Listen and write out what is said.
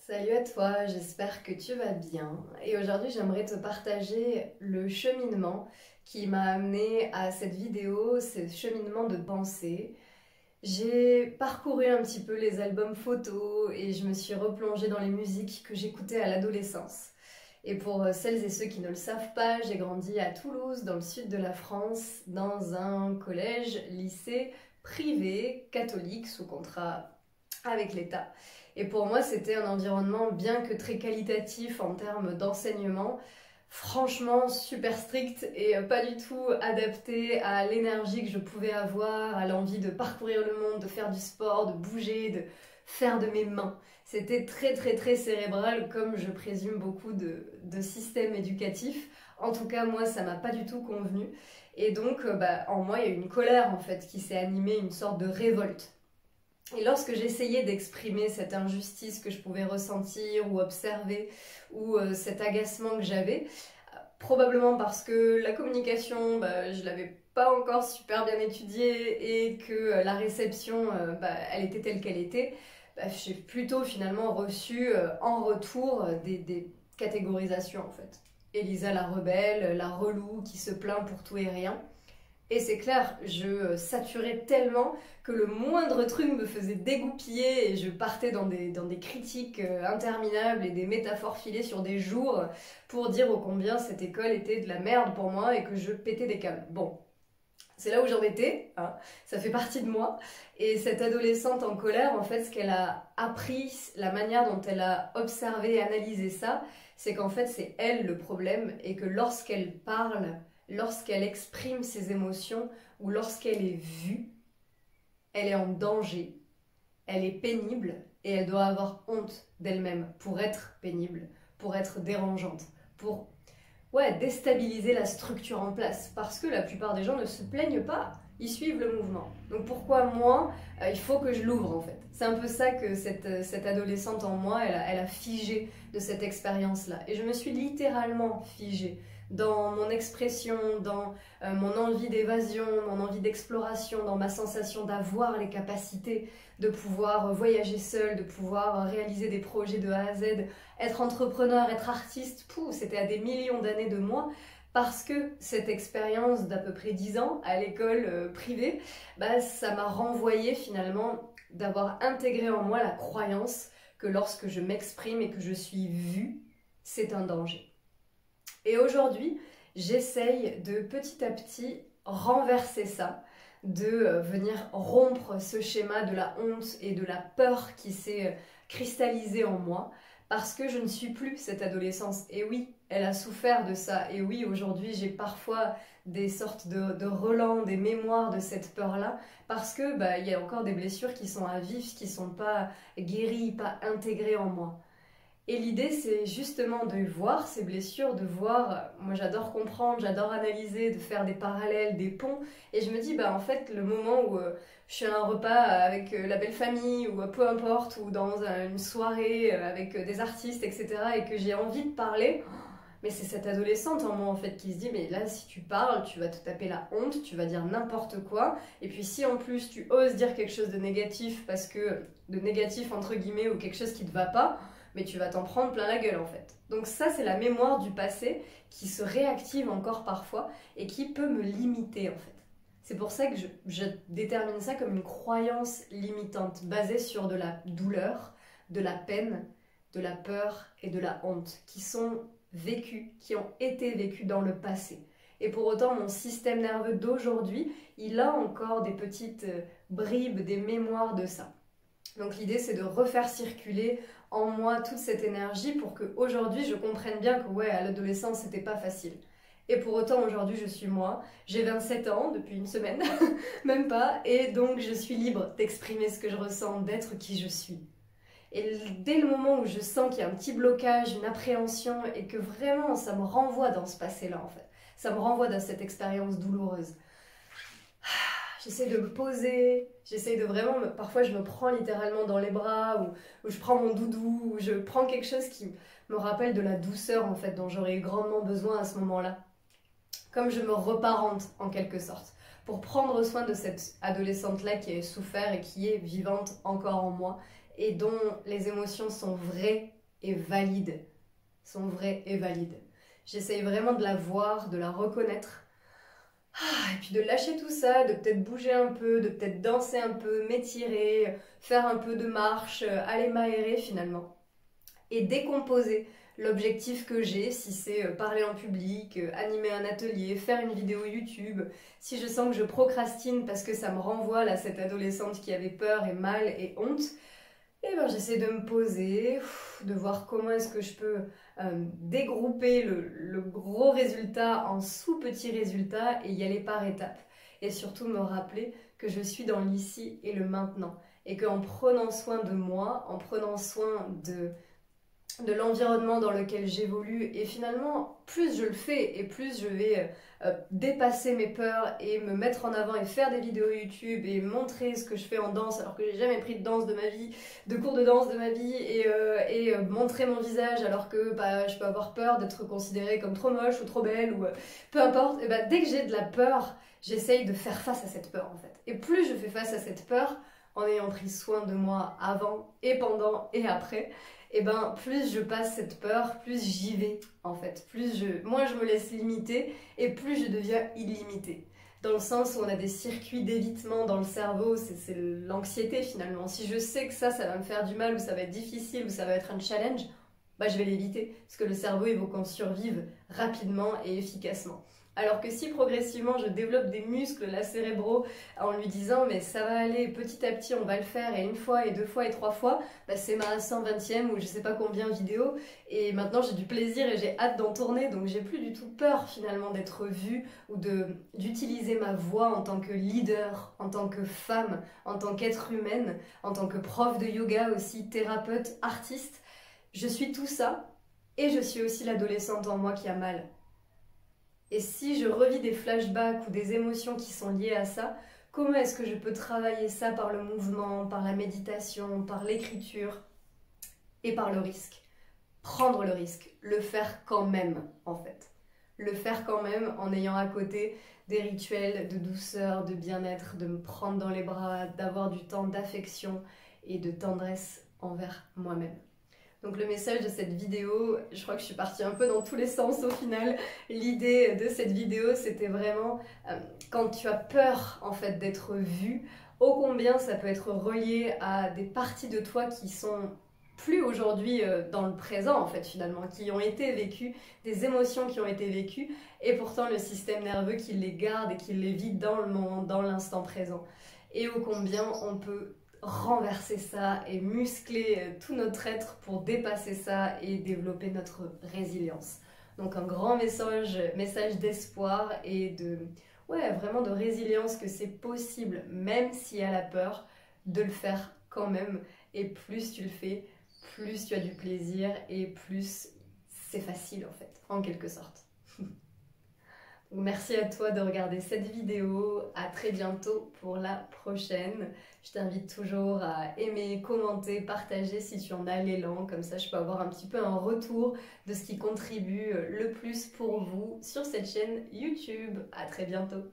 Salut à toi, j'espère que tu vas bien. Et aujourd'hui, j'aimerais te partager le cheminement qui m'a amené à cette vidéo, ce cheminement de pensée. J'ai parcouru un petit peu les albums photos et je me suis replongée dans les musiques que j'écoutais à l'adolescence. Et pour celles et ceux qui ne le savent pas, j'ai grandi à Toulouse, dans le sud de la France, dans un collège, lycée privé, catholique, sous contrat avec l'État. Et pour moi, c'était un environnement, bien que très qualitatif en termes d'enseignement, franchement super strict et pas du tout adapté à l'énergie que je pouvais avoir, à l'envie de parcourir le monde, de faire du sport, de bouger, de faire de mes mains. C'était très cérébral, comme je présume beaucoup de systèmes éducatifs. En tout cas, moi, ça m'a pas du tout convenu. Et donc, en moi, il y a eu une colère en fait qui s'est animée, une sorte de révolte. Et lorsque j'essayais d'exprimer cette injustice que je pouvais ressentir ou observer, ou cet agacement que j'avais, probablement parce que la communication, je l'avais pas encore super bien étudiée et que la réception, elle était telle qu'elle était, j'ai plutôt finalement reçu en retour des catégorisations en fait. Elisa la rebelle, la relou qui se plaint pour tout et rien. Et c'est clair, je saturais tellement que le moindre truc me faisait dégoupiller et je partais dans des critiques interminables et des métaphores filées sur des jours pour dire ô combien cette école était de la merde pour moi et que je pétais des câbles. Bon, c'est là où j'en étais, hein. Ça fait partie de moi. Et cette adolescente en colère, en fait, ce qu'elle a appris, la manière dont elle a observé et analysé ça, c'est qu'en fait, c'est elle le problème et que lorsqu'elle parle, lorsqu'elle exprime ses émotions ou lorsqu'elle est vue, elle est en danger, elle est pénible et elle doit avoir honte d'elle-même pour être pénible, pour être dérangeante, pour déstabiliser la structure en place. Parce que la plupart des gens ne se plaignent pas, ils suivent le mouvement. Donc pourquoi moi, il faut que je l'ouvre en fait. C'est un peu ça que cette adolescente en moi, elle a figé de cette expérience-là. Et je me suis littéralement figée dans mon expression, dans mon envie d'évasion, mon envie d'exploration, dans ma sensation d'avoir les capacités de pouvoir voyager seule, de pouvoir réaliser des projets de A à Z, être entrepreneur, être artiste, c'était à des millions d'années de moi, parce que cette expérience d'à peu près 10 ans à l'école privée, ça m'a renvoyé finalement d'avoir intégré en moi la croyance que lorsque je m'exprime et que je suis vue, c'est un danger. Et aujourd'hui, j'essaye de petit à petit renverser ça, de venir rompre ce schéma de la honte et de la peur qui s'est cristallisé en moi, parce que je ne suis plus cette adolescence. Et oui, elle a souffert de ça. Et oui, aujourd'hui, j'ai parfois des sortes de relents, des mémoires de cette peur-là, parce que il y a encore des blessures qui sont à vif, qui ne sont pas guéries, pas intégrées en moi. Et l'idée, c'est justement de voir ces blessures, de voir, moi j'adore comprendre, j'adore analyser, de faire des parallèles, des ponts. Et je me dis, en fait, le moment où je suis à un repas avec la belle famille, ou peu importe, ou dans une soirée avec des artistes, etc., et que j'ai envie de parler, mais c'est cette adolescente en moi en fait qui se dit, mais là, si tu parles, tu vas te taper la honte, tu vas dire n'importe quoi. Et puis si en plus tu oses dire quelque chose de négatif, parce que, de négatif entre guillemets, ou quelque chose qui te va pas, mais tu vas t'en prendre plein la gueule en fait. Donc ça, c'est la mémoire du passé qui se réactive encore parfois et qui peut me limiter en fait. C'est pour ça que je détermine ça comme une croyance limitante, basée sur de la douleur, de la peine, de la peur et de la honte, qui sont vécues, qui ont été vécues dans le passé. Et pour autant, mon système nerveux d'aujourd'hui, il a encore des petites bribes, des mémoires de ça. Donc l'idée, c'est de refaire circuler en moi toute cette énergie pour qu'aujourd'hui, je comprenne bien que à l'adolescence, c'était pas facile. Et pour autant, aujourd'hui, je suis moi. J'ai 27 ans depuis une semaine, même pas. Et donc, je suis libre d'exprimer ce que je ressens, d'être qui je suis. Et dès le moment où je sens qu'il y a un petit blocage, une appréhension, et que vraiment, ça me renvoie dans ce passé-là, en fait. Ça me renvoie dans cette expérience douloureuse. J'essaie de me poser, j'essaie de vraiment, parfois je me prends littéralement dans les bras, ou je prends mon doudou, ou je prends quelque chose qui me rappelle de la douceur en fait, dont j'aurais eu grandement besoin à ce moment-là. Comme je me reparente en quelque sorte, pour prendre soin de cette adolescente-là qui a souffert et qui est vivante encore en moi, et dont les émotions sont vraies est valide. Son vrai est valide. J'essaye vraiment de la voir, de la reconnaître. Et puis de lâcher tout ça, de peut-être bouger un peu, de peut-être danser un peu, m'étirer, faire un peu de marche, aller m'aérer finalement. Et décomposer l'objectif que j'ai, si c'est parler en public, animer un atelier, faire une vidéo YouTube, si je sens que je procrastine parce que ça me renvoie à cette adolescente qui avait peur et mal et honte, et ben j'essaie de me poser, de voir comment est-ce que je peux dégrouper le gros résultat en sous-petits résultats et y aller par étapes. Et surtout me rappeler que je suis dans l'ici et le maintenant. Et qu'en prenant soin de moi, en prenant soin de l'environnement dans lequel j'évolue, et finalement plus je le fais et plus je vais dépasser mes peurs et me mettre en avant et faire des vidéos YouTube et montrer ce que je fais en danse alors que j'ai jamais pris de danse de ma vie, de cours de danse de ma vie, et montrer mon visage alors que je peux avoir peur d'être considérée comme trop moche ou trop belle ou peu importe. Et dès que j'ai de la peur, j'essaye de faire face à cette peur en fait, et plus je fais face à cette peur en ayant pris soin de moi avant et pendant et après, et plus je passe cette peur, plus j'y vais en fait. Moins je me laisse limiter et plus je deviens illimitée. Dans le sens où on a des circuits d'évitement dans le cerveau, c'est l'anxiété finalement. Si je sais que ça va me faire du mal ou ça va être difficile ou ça va être un challenge, je vais l'éviter. Parce que le cerveau, il veut qu'on survive rapidement et efficacement. Alors que si progressivement je développe des muscles là cérébraux en lui disant mais ça va aller petit à petit, on va le faire, et une fois et deux fois et trois fois, c'est ma 120e ou je sais pas combien vidéo, et maintenant j'ai du plaisir et j'ai hâte d'en tourner, donc j'ai plus du tout peur finalement d'être vue ou d'utiliser ma voix en tant que leader, en tant que femme, en tant qu'être humaine, en tant que prof de yoga aussi, thérapeute, artiste. Je suis tout ça et je suis aussi l'adolescente en moi qui a mal. Et si je revis des flashbacks ou des émotions qui sont liées à ça, comment est-ce que je peux travailler ça par le mouvement, par la méditation, par l'écriture et par le risque? Prendre le risque, le faire quand même en fait. Le faire quand même en ayant à côté des rituels de douceur, de bien-être, de me prendre dans les bras, d'avoir du temps d'affection et de tendresse envers moi-même. Donc le message de cette vidéo, je crois que je suis partie un peu dans tous les sens au final. L'idée de cette vidéo, c'était vraiment quand tu as peur en fait d'être vu, ô combien ça peut être relié à des parties de toi qui sont plus aujourd'hui dans le présent en fait finalement, qui ont été vécues, des émotions qui ont été vécues, et pourtant le système nerveux qui les garde et qui les vit dans le moment, dans l'instant présent. Et ô combien on peut renverser ça et muscler tout notre être pour dépasser ça et développer notre résilience. Donc un grand message d'espoir et vraiment de résilience, que c'est possible, même s'il y a la peur, de le faire quand même. Et plus tu le fais, plus tu as du plaisir et plus c'est facile en fait, en quelque sorte. Merci à toi de regarder cette vidéo, à très bientôt pour la prochaine. Je t'invite toujours à aimer, commenter, partager si tu en as l'élan, comme ça je peux avoir un petit peu un retour de ce qui contribue le plus pour vous sur cette chaîne YouTube. À très bientôt.